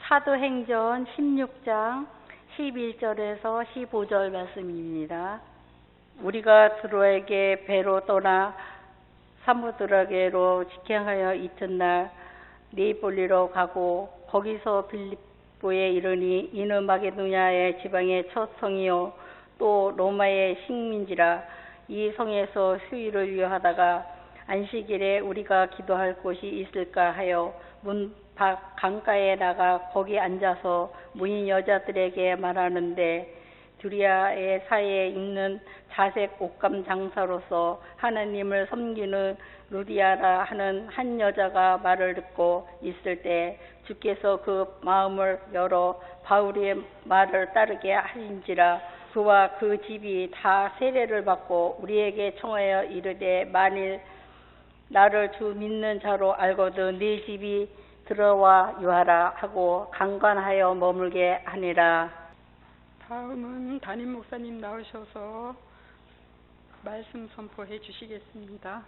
사도행전 16장 11절에서 15절 말씀입니다. 우리가 드로에게 배로 떠나 사무드라게로 직행하여 이튿날 네이폴리로 가고 거기서 빌립보에 이르니 이는 마게도냐의 지방의 첫 성이요 또 로마의 식민지라. 이 성에서 휴일을 위하다가 안식일에 우리가 기도할 곳이 있을까 하여 문 밖 강가에 나가 거기 앉아서 무인 여자들에게 말하는데, 두리아의 사이에 있는 자색 옷감 장사로서 하나님을 섬기는 루디아라 하는 한 여자가 말을 듣고 있을 때 주께서 그 마음을 열어 바울의 말을 따르게 하신지라. 그와 그 집이 다 세례를 받고 우리에게 청하여 이르되, 만일 나를 주 믿는 자로 알거든 네 집이 들어와 유하라 하고 강관하여 머물게 하니라. 다음은 담임 목사님 나오셔서 말씀 선포해 주시겠습니다.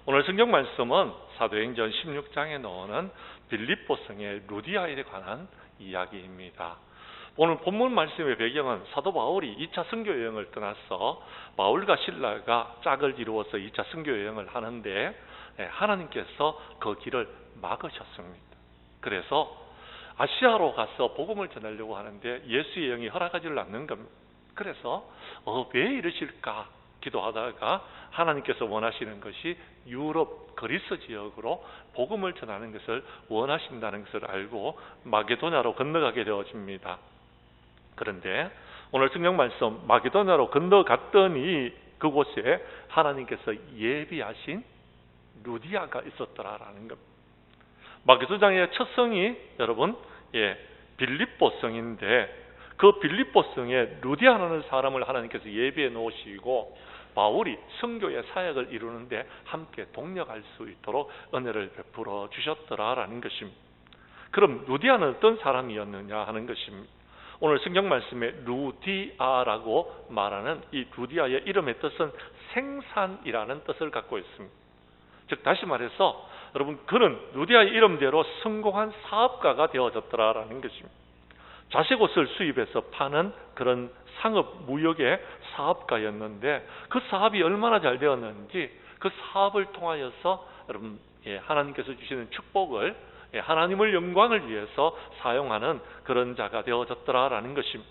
오늘 성경 말씀은 사도행전 16장에 나오는 빌립보 성의 루디아에 관한 이야기입니다. 오늘 본문 말씀의 배경은 사도 바울이 2차 선교 여행을 떠나서 바울과 실라가 짝을 이루어서 2차 선교 여행을 하는데 하나님께서 그 길을 막으셨습니다. 그래서 아시아로 가서 복음을 전하려고 하는데 예수의 영이 허락하지를 않는 겁니다. 그래서 왜 이러실까 기도하다가 하나님께서 원하시는 것이 유럽 그리스 지역으로 복음을 전하는 것을 원하신다는 것을 알고 마게도냐로 건너가게 되어집니다. 그런데 오늘 성경 말씀 마게도냐로 건너갔더니 그곳에 하나님께서 예비하신 루디아가 있었더라라는 겁니다. 마게도냐의 첫 성이 여러분 빌립보 성인데, 그 빌립보 성에 루디아라는 사람을 하나님께서 예비해 놓으시고 바울이 선교의 사역을 이루는데 함께 동력할 수 있도록 은혜를 베풀어 주셨더라라는 것입니다. 그럼 루디아는 어떤 사람이었느냐 하는 것입니다. 오늘 성경 말씀에 루디아라고 말하는 이 루디아의 이름의 뜻은 생산이라는 뜻을 갖고 있습니다. 즉 다시 말해서 여러분, 그는 루디아의 이름대로 성공한 사업가가 되어졌더라라는 것입니다. 자색 옷을 수입해서 파는 그런 상업 무역의 사업가였는데, 그 사업이 얼마나 잘 되었는지 그 사업을 통하여서 여러분 하나님께서 주시는 축복을 하나님을 영광을 위해서 사용하는 그런 자가 되어졌더라라는 것입니다.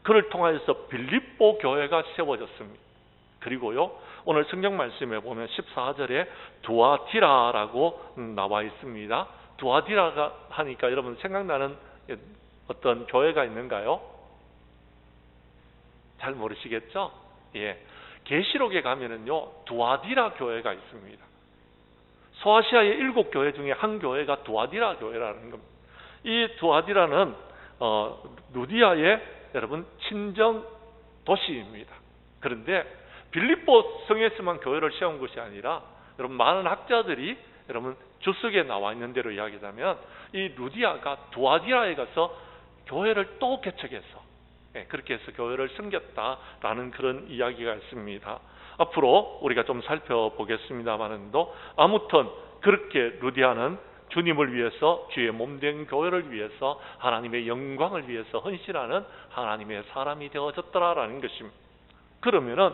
그를 통하여서 빌립보 교회가 세워졌습니다. 그리고요, 오늘 성경 말씀에 보면 14절에 두아디라라고 나와 있습니다. 두아디라가 하니까 여러분 생각나는 어떤 교회가 있는가요? 잘 모르시겠죠? 계시록에 가면은요, 두아디라 교회가 있습니다. 소아시아의 7교회 중에 한 교회가 두아디라 교회라는 겁니다. 이 두아디라는 루디아의 여러분 친정 도시입니다. 그런데 빌립보 성에서만 교회를 세운 것이 아니라 여러분 많은 학자들이 여러분 주석에 나와 있는 대로 이야기하자면 이 루디아가 두아디라에 가서 교회를 또 개척해서 그렇게 해서 교회를 섬겼다라는 그런 이야기가 있습니다. 앞으로 우리가 좀 살펴보겠습니다만도 아무튼 그렇게 루디아는 주님을 위해서 주의 몸된 교회를 위해서 하나님의 영광을 위해서 헌신하는 하나님의 사람이 되어졌더라라는 것입니다. 그러면은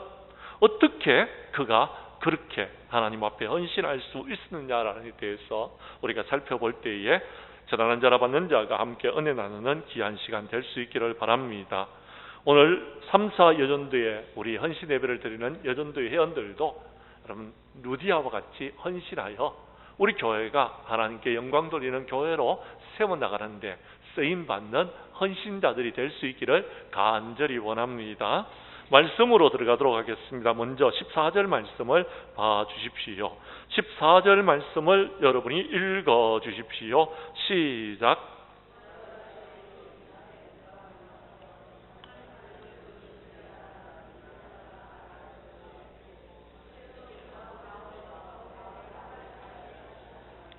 어떻게 그가 그렇게 하나님 앞에 헌신할 수 있었느냐라는 데 대해서 우리가 살펴볼 때에 전하는 자라 받는 자가 함께 은혜 나누는 귀한 시간 될 수 있기를 바랍니다. 오늘 3사 여전도에 우리 헌신 예배를 드리는 여전도의 회원들도 여러분 루디아와 같이 헌신하여 우리 교회가 하나님께 영광 돌리는 교회로 세워나가는데 쓰임받는 헌신자들이 될 수 있기를 간절히 원합니다. 말씀으로 들어가도록 하겠습니다. 먼저 14절 말씀을 봐주십시오. 14절 말씀을 여러분이 읽어주십시오. 시작.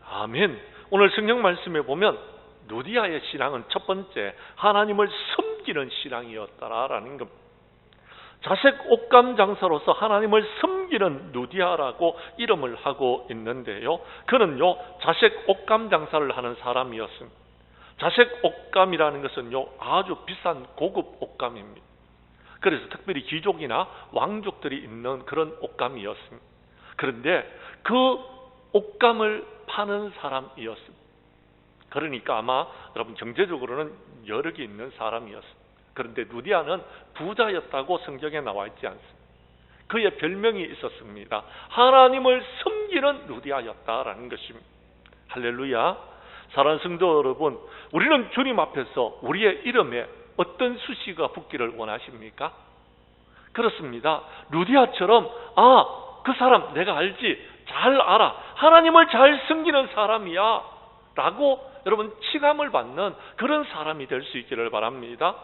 아멘. 오늘 성경 말씀에 보면 루디아의 신앙은 첫 번째 하나님을 섬기는 신앙이었다라는 겁니다. 자색 옷감 장사로서 하나님을 섬기는 루디아라고 이름을 하고 있는데요, 그는요 자색 옷감 장사를 하는 사람이었습니다. 자색 옷감이라는 것은요, 아주 비싼 고급 옷감입니다. 그래서 특별히 귀족이나 왕족들이 입는 그런 옷감이었습니다. 그런데 그 옷감을 파는 사람이었습니다. 그러니까 아마 여러분 경제적으로는 여력이 있는 사람이었습니다. 그런데 루디아는 부자였다고 성경에 나와 있지 않습니다. 그의 별명이 있었습니다. 하나님을 섬기는 루디아였다라는 것입니다. 할렐루야. 사랑하는 성도 여러분, 우리는 주님 앞에서 우리의 이름에 어떤 수식어가 붙기를 원하십니까? 그렇습니다. 루디아처럼 그 사람 내가 알지, 잘 알아, 하나님을 잘 섬기는 사람이야 라고 여러분 칭함을 받는 그런 사람이 될 수 있기를 바랍니다.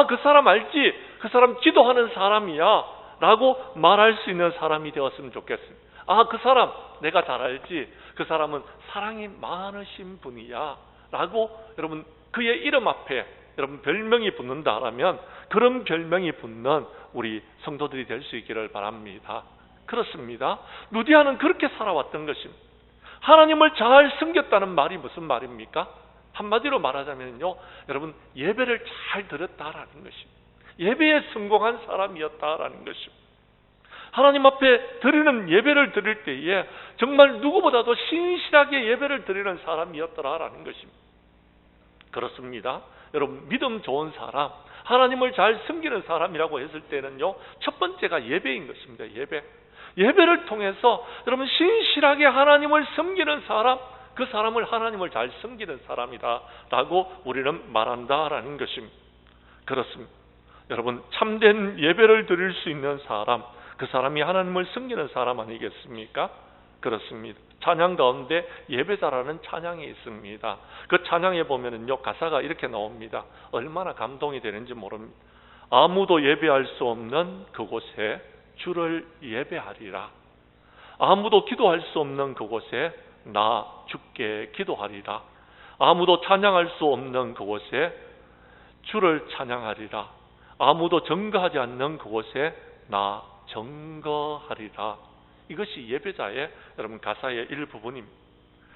그 사람 알지, 그 사람 기도하는 사람이야 라고 말할 수 있는 사람이 되었으면 좋겠습니다. 그 사람 내가 잘 알지, 그 사람은 사랑이 많으신 분이야 라고 여러분 그의 이름 앞에 여러분 별명이 붙는다라면 그런 별명이 붙는 우리 성도들이 될 수 있기를 바랍니다. 그렇습니다. 루디아는 그렇게 살아왔던 것입니다. 하나님을 잘 섬겼다는 말이 무슨 말입니까? 한마디로 말하자면요, 여러분 예배를 잘 드렸다라는 것입니다. 예배에 성공한 사람이었다라는 것입니다. 하나님 앞에 드리는 예배를 드릴 때에 정말 누구보다도 신실하게 예배를 드리는 사람이었더라라는 것입니다. 그렇습니다. 여러분 믿음 좋은 사람, 하나님을 잘 섬기는 사람이라고 했을 때는요, 첫 번째가 예배인 것입니다. 예배를 통해서 여러분 신실하게 하나님을 섬기는 사람, 그 사람을 하나님을 잘 섬기는 사람이다 라고 우리는 말한다라는 것입니다. 그렇습니다. 여러분 참된 예배를 드릴 수 있는 사람, 그 사람이 하나님을 섬기는 사람 아니겠습니까? 그렇습니다. 찬양 가운데 예배자라는 찬양이 있습니다. 그 찬양에 보면은요, 가사가 이렇게 나옵니다. 얼마나 감동이 되는지 모릅니다. 아무도 예배할 수 없는 그곳에 주를 예배하리라. 아무도 기도할 수 없는 그곳에 나 주께 기도하리라. 아무도 찬양할 수 없는 그곳에 주를 찬양하리라. 아무도 증거하지 않는 그곳에 나 증거하리라. 이것이 예배자의 여러분 가사의 일부분입니다.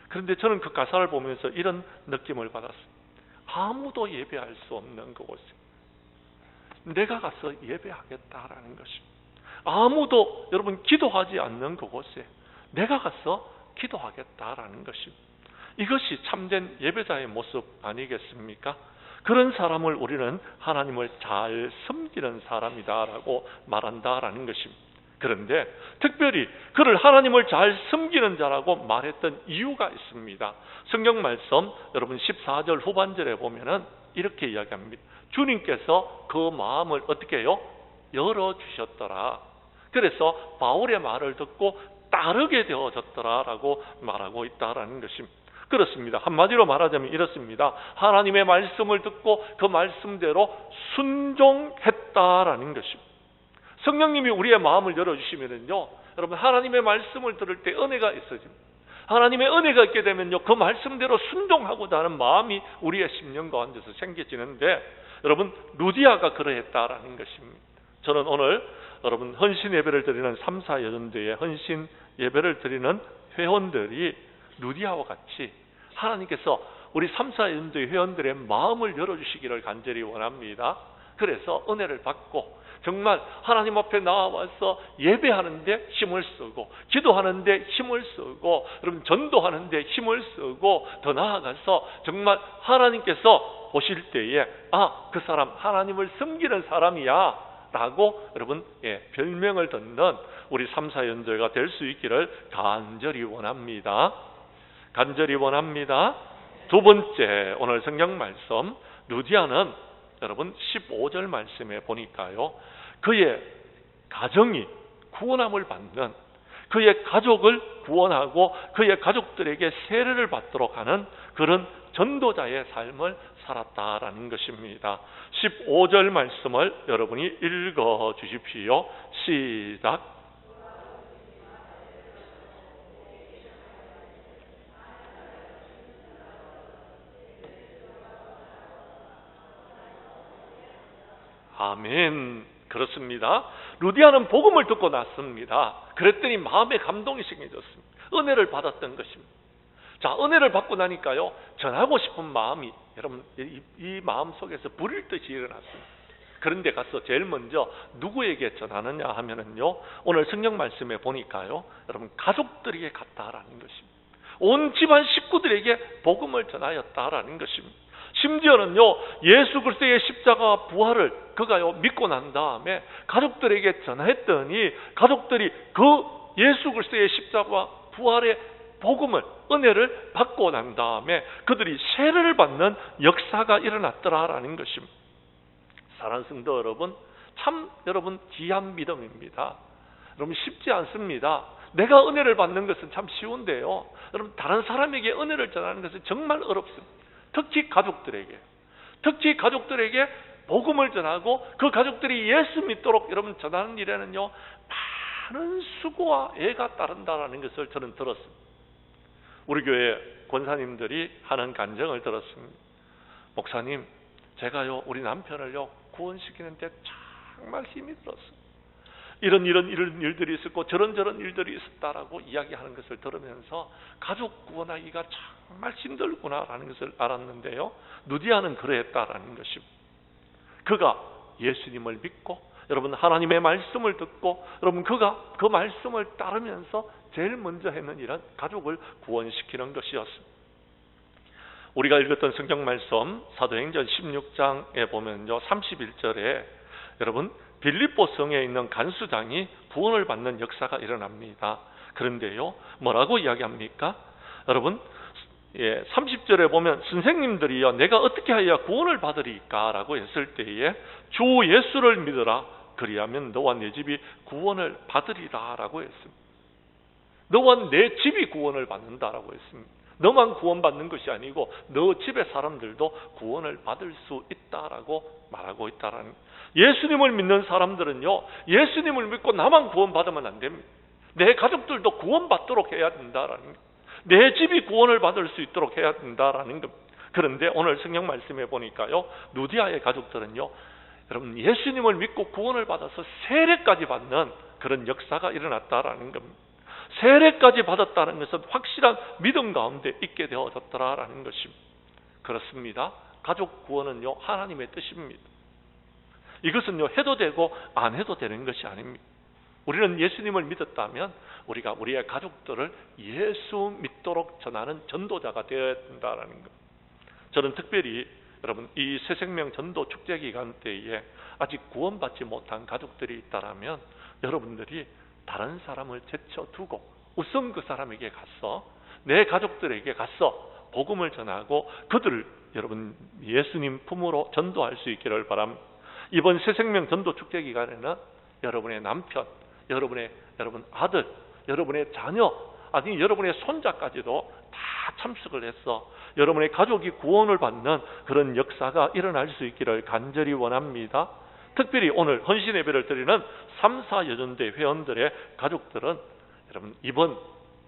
그런데 저는 그 가사를 보면서 이런 느낌을 받았습니다. 아무도 예배할 수 없는 그곳에 내가 가서 예배하겠다라는 것입니다. 아무도 여러분 기도하지 않는 그곳에 내가 가서 기도하겠다라는 것입니다. 이것이 참된 예배자의 모습 아니겠습니까? 그런 사람을 우리는 하나님을 잘 섬기는 사람이다라고 말한다라는 것입니다. 그런데 특별히 그를 하나님을 잘 섬기는 자라고 말했던 이유가 있습니다. 성경 말씀 여러분 14절 후반절에 보면은 이렇게 이야기합니다. 주님께서 그 마음을 어떻게 해요? 열어주셨더라. 그래서 바울의 말을 듣고 따르게 되어졌더라라고 말하고 있다라는 것입니다. 그렇습니다. 한마디로 말하자면 이렇습니다. 하나님의 말씀을 듣고 그 말씀대로 순종했다라는 것입니다. 성령님이 우리의 마음을 열어주시면은요, 여러분 하나님의 말씀을 들을 때 은혜가 있어집니다. 하나님의 은혜가 있게 되면요, 그 말씀대로 순종하고자 하는 마음이 우리의 심령 가운데서 생겨지는데, 여러분 루디아가 그러했다라는 것입니다. 저는 오늘 여러분 헌신 예배를 드리는 3, 4여전도의 헌신 예배를 드리는 회원들이 루디아와 같이 하나님께서 우리 3, 4여전도의 회원들의 마음을 열어주시기를 간절히 원합니다. 그래서 은혜를 받고 정말 하나님 앞에 나와서 예배하는데 힘을 쓰고 기도하는데 힘을 쓰고 여러분 전도하는데 힘을 쓰고 더 나아가서 정말 하나님께서 보실 때에 그 사람 하나님을 섬기는 사람이야 라고 여러분 별명을 듣는 우리 3, 4연도회가 될 수 있기를 간절히 원합니다. 간절히 원합니다. 두 번째 오늘 성경 말씀 루디아는 여러분 15절 말씀에 보니까요, 그의 가정이 구원함을 받는, 그의 가족을 구원하고 그의 가족들에게 세례를 받도록 하는 그런 전도자의 삶을 살았다라는 것입니다. 15절 말씀을 여러분이 읽어 주십시오. 시작. 아멘. 그렇습니다. 루디아는 복음을 듣고 났습니다. 그랬더니 마음에 감동이 생겨졌습니다. 은혜를 받았던 것입니다. 자, 은혜를 받고 나니까요, 전하고 싶은 마음이 여러분 이 마음 속에서 불일 듯이 일어났습니다. 그런데 가서 제일 먼저 누구에게 전하느냐 하면은요, 오늘 성경 말씀에 보니까요, 여러분 가족들에게 갔다라는 것입니다. 온 집안 식구들에게 복음을 전하였다라는 것입니다. 심지어는요, 예수 그리스도의 십자가 부활을 그가요 믿고 난 다음에 가족들에게 전했더니 가족들이 그 예수 그리스도의 십자가 부활의 복음을, 은혜를 받고 난 다음에 그들이 세례를 받는 역사가 일어났더라라는 것입니다. 사랑하는 성도 여러분, 참 여러분 귀한 믿음입니다. 여러분 쉽지 않습니다. 내가 은혜를 받는 것은 참 쉬운데요, 여러분 다른 사람에게 은혜를 전하는 것은 정말 어렵습니다. 특히 가족들에게 복음을 전하고 그 가족들이 예수 믿도록 여러분 전하는 일에는요, 많은 수고와 애가 따른다라는 것을 저는 들었습니다. 우리 교회 권사님들이 하는 간증을 들었습니다. 목사님, 제가요 우리 남편을요 구원시키는데 정말 힘이 들었어요. 이런 일들이 있었고 저런 일들이 있었다라고 이야기하는 것을 들으면서 가족 구원하기가 정말 힘들구나라는 것을 알았는데요, 누디아는 그러했다라는 것입니다. 그가 예수님을 믿고 여러분 하나님의 말씀을 듣고 여러분 그가 그 말씀을 따르면서 제일 먼저 했는 일은 가족을 구원시키는 것이었습니다. 우리가 읽었던 성경 말씀 사도행전 16장에 보면요, 31절에 여러분 빌립보 성에 있는 간수장이 구원을 받는 역사가 일어납니다. 그런데요, 뭐라고 이야기합니까? 여러분 30절에 보면 선생님들이요, 내가 어떻게 하여야 구원을 받으리까? 라고 했을 때에 주 예수를 믿으라, 그리하면 너와 내 집이 구원을 받으리라 라고 했습니다. 너와 내 집이 구원을 받는다라고 했습니다. 너만 구원받는 것이 아니고 너 집의 사람들도 구원을 받을 수 있다라고 말하고 있다라는. 예수님을 믿는 사람들은요, 예수님을 믿고 나만 구원받으면 안 됩니다. 내 가족들도 구원받도록 해야 된다라는 것. 내 집이 구원을 받을 수 있도록 해야 된다라는 것. 그런데 오늘 성경 말씀에 보니까요, 누디아의 가족들은요, 여러분 예수님을 믿고 구원을 받아서 세례까지 받는 그런 역사가 일어났다라는 겁니다. 세례까지 받았다는 것은 확실한 믿음 가운데 있게 되어졌더라라는 것입니다. 그렇습니다. 가족 구원은요, 하나님의 뜻입니다. 이것은요, 해도 되고 안 해도 되는 것이 아닙니다. 우리는 예수님을 믿었다면 우리가 우리의 가족들을 예수 믿도록 전하는 전도자가 되어야 된다는 것. 저는 특별히 여러분 이 새생명 전도 축제 기간 때에 아직 구원받지 못한 가족들이 있다라면 여러분들이 다른 사람을 제쳐두고 우선 그 사람에게 가서, 내 가족들에게 가서 복음을 전하고 그들을 여러분 예수님 품으로 전도할 수 있기를 바랍니다. 이번 새생명 전도 축제 기간에는 여러분의 남편, 여러분 아들, 여러분의 자녀, 아니 여러분의 손자까지도 다 참석을 해서 여러분의 가족이 구원을 받는 그런 역사가 일어날 수 있기를 간절히 원합니다. 특별히 오늘 헌신 예배를 드리는 3, 4여전대 회원들의 가족들은 여러분 이번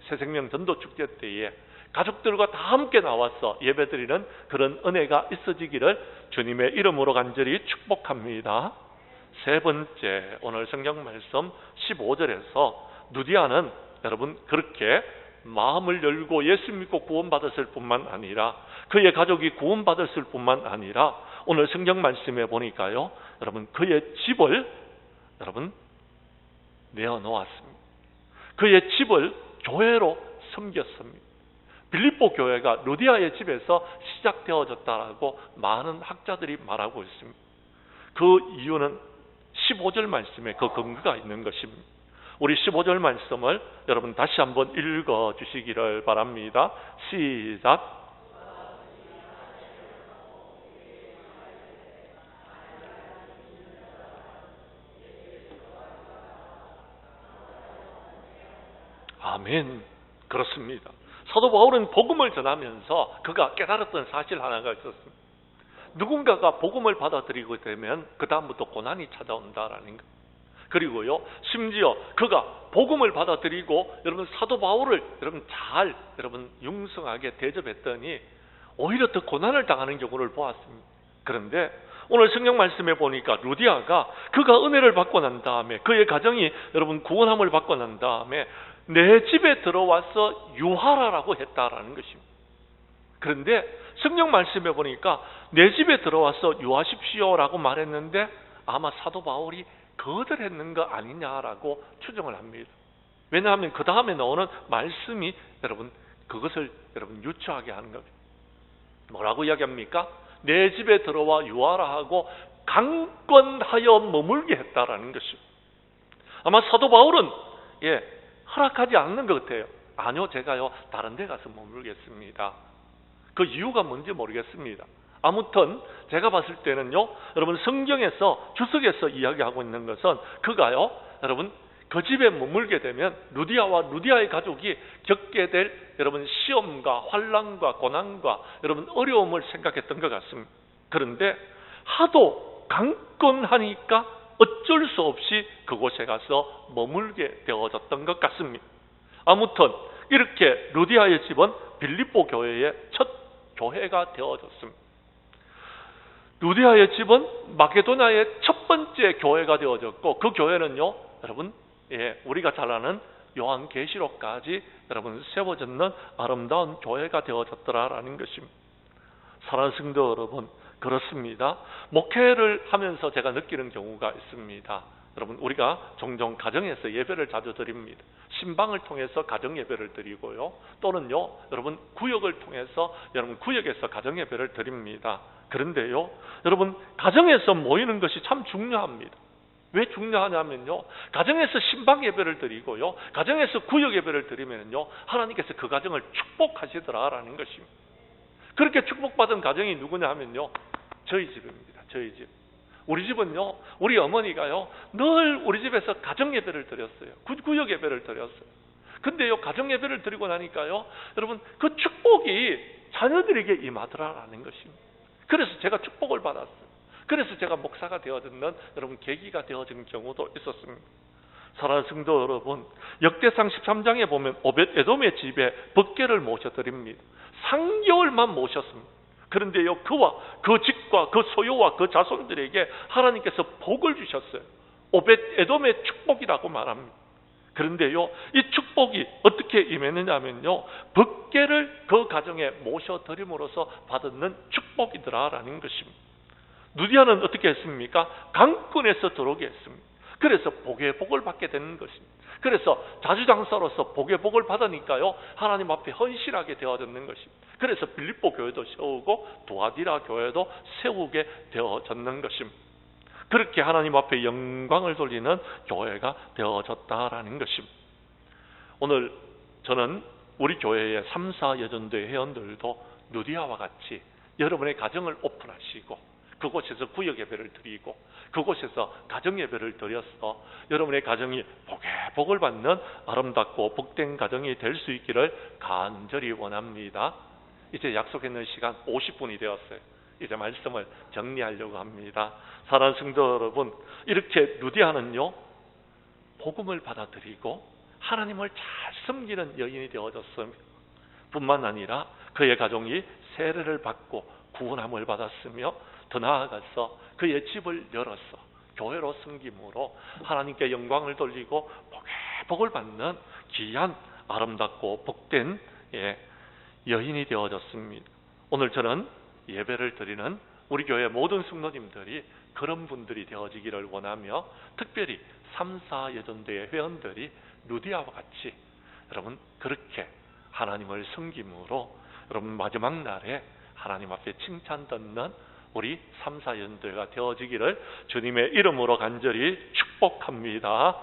새생명 전도 축제 때에 가족들과 다 함께 나와서 예배드리는 그런 은혜가 있어지기를 주님의 이름으로 간절히 축복합니다. 세 번째, 오늘 성경 말씀 15절에서 누디아는 여러분 그렇게 마음을 열고 예수 믿고 구원받았을 뿐만 아니라 그의 가족이 구원받았을 뿐만 아니라 오늘 성경 말씀에 보니까요, 여러분 그의 집을 여러분 내어놓았습니다. 그의 집을 교회로 섬겼습니다. 빌립보 교회가 루디아의 집에서 시작되어졌다라고 많은 학자들이 말하고 있습니다. 그 이유는 15절 말씀에 그 근거가 있는 것입니다. 우리 15절 말씀을 여러분 다시 한번 읽어 주시기를 바랍니다. 시작. 아멘. 그렇습니다. 사도 바울은 복음을 전하면서 그가 깨달았던 사실 하나가 있었습니다. 누군가가 복음을 받아들이게 되면 그 다음부터 고난이 찾아온다라는 것. 그리고요, 심지어 그가 복음을 받아들이고 여러분 사도 바울을 여러분 융성하게 대접했더니 오히려 더 고난을 당하는 경우를 보았습니다. 그런데 오늘 성경 말씀에 보니까 루디아가 그가 은혜를 받고 난 다음에 그의 가정이 여러분 구원함을 받고 난 다음에 내 집에 들어와서 유하라라고 했다라는 것입니다. 그런데 성경 말씀에 보니까 내 집에 들어와서 유하십시오라고 말했는데 아마 사도 바울이 거절했는 거 아니냐라고 추정을 합니다. 왜냐하면 그 다음에 나오는 말씀이 여러분 그것을 여러분 유추하게 하는 겁니다. 뭐라고 이야기합니까? 내 집에 들어와 유하라 하고 강권하여 머물게 했다라는 것입니다. 아마 사도 바울은 허락하지 않는 것 같아요. 아니요, 제가요 다른 데 가서 머물겠습니다. 그 이유가 뭔지 모르겠습니다. 아무튼 제가 봤을 때는요, 여러분 성경에서 주석에서 이야기하고 있는 것은 그가요, 여러분 그 집에 머물게 되면 루디아와 루디아의 가족이 겪게 될 여러분 시험과 환난과 고난과 여러분 어려움을 생각했던 것 같습니다. 그런데 하도 강권하니까 어쩔 수 없이 그곳에 가서 머물게 되어졌던 것 같습니다. 아무튼 이렇게 루디아의 집은 빌립보 교회의 첫 교회가 되어졌습니다. 루디아의 집은 마게도냐의 첫 번째 교회가 되어졌고 그 교회는요, 여러분 우리가 잘 아는 요한계시록까지 여러분 세워졌는 아름다운 교회가 되어졌더라라는 것입니다. 사랑하는 성도 여러분, 그렇습니다. 목회를 하면서 제가 느끼는 경우가 있습니다. 여러분 우리가 종종 가정에서 예배를 자주 드립니다. 신방을 통해서 가정 예배를 드리고요. 또는요, 여러분 구역을 통해서 여러분 구역에서 가정 예배를 드립니다. 그런데요, 여러분 가정에서 모이는 것이 참 중요합니다. 왜 중요하냐면요, 가정에서 신방 예배를 드리고요, 가정에서 구역 예배를 드리면요, 하나님께서 그 가정을 축복하시더라라는 것입니다. 그렇게 축복받은 가정이 누구냐 하면요, 저희 집입니다. 저희 집. 우리 집은요, 우리 어머니가요, 늘 우리 집에서 가정 예배를 드렸어요. 구역 예배를 드렸어요. 근데요, 가정 예배를 드리고 나니까요, 여러분 그 축복이 자녀들에게 임하더라라는 것입니다. 그래서 제가 축복을 받았어요. 그래서 제가 목사가 되어졌는 여러분 계기가 되어진 경우도 있었습니다. 사랑하는 성도 여러분, 역대상 13장에 보면 오벳 에돔의 집에 법궤를 모셔드립니다. 3개월만 모셨습니다. 그런데요, 그와 그 집과 그 소유와 그 자손들에게 하나님께서 복을 주셨어요. 오벳 에돔의 축복이라고 말합니다. 그런데요, 이 축복이 어떻게 임했느냐면요, 법궤를 그 가정에 모셔드림으로써 받는 축복이더라라는 것입니다. 누디아는 어떻게 했습니까? 강권에서 들어오게 했습니다. 그래서 복의 복을 받게 되는 것입니다. 그래서 자주장사로서 복의 복을 받으니까요, 하나님 앞에 헌신하게 되어졌는 것입니다. 그래서 빌립보 교회도 세우고 두아디라 교회도 세우게 되어졌는 것입니다. 그렇게 하나님 앞에 영광을 돌리는 교회가 되어졌다라는 것입니다. 오늘 저는 우리 교회의 3, 4 여전대 회원들도 누디아와 같이 여러분의 가정을 오픈하시고 그곳에서 구역 예배를 드리고 그곳에서 가정 예배를 드려서 여러분의 가정이 복의 복을 받는 아름답고 복된 가정이 될 수 있기를 간절히 원합니다. 이제 약속했는 시간 50분이 되었어요. 이제 말씀을 정리하려고 합니다. 사랑하는 성도 여러분, 이렇게 루디아는요, 복음을 받아들이고 하나님을 잘 섬기는 여인이 되어졌습니다. 뿐만 아니라 그의 가정이 세례를 받고 구원함을 받았으며 더 나아가서 그의 집을 열어서 교회로 섬김으로 하나님께 영광을 돌리고 복의 복을 받는 귀한 아름답고 복된 여인이 되어졌습니다. 오늘 저는 예배를 드리는 우리 교회 모든 성도님들이 그런 분들이 되어지기를 원하며 특별히 3, 4 여전대의 회원들이 루디아와 같이 여러분 그렇게 하나님을 섬김으로 여러분 마지막 날에 하나님 앞에 칭찬 듣는 우리 3, 4 연대가 되어지기를 주님의 이름으로 간절히 축복합니다.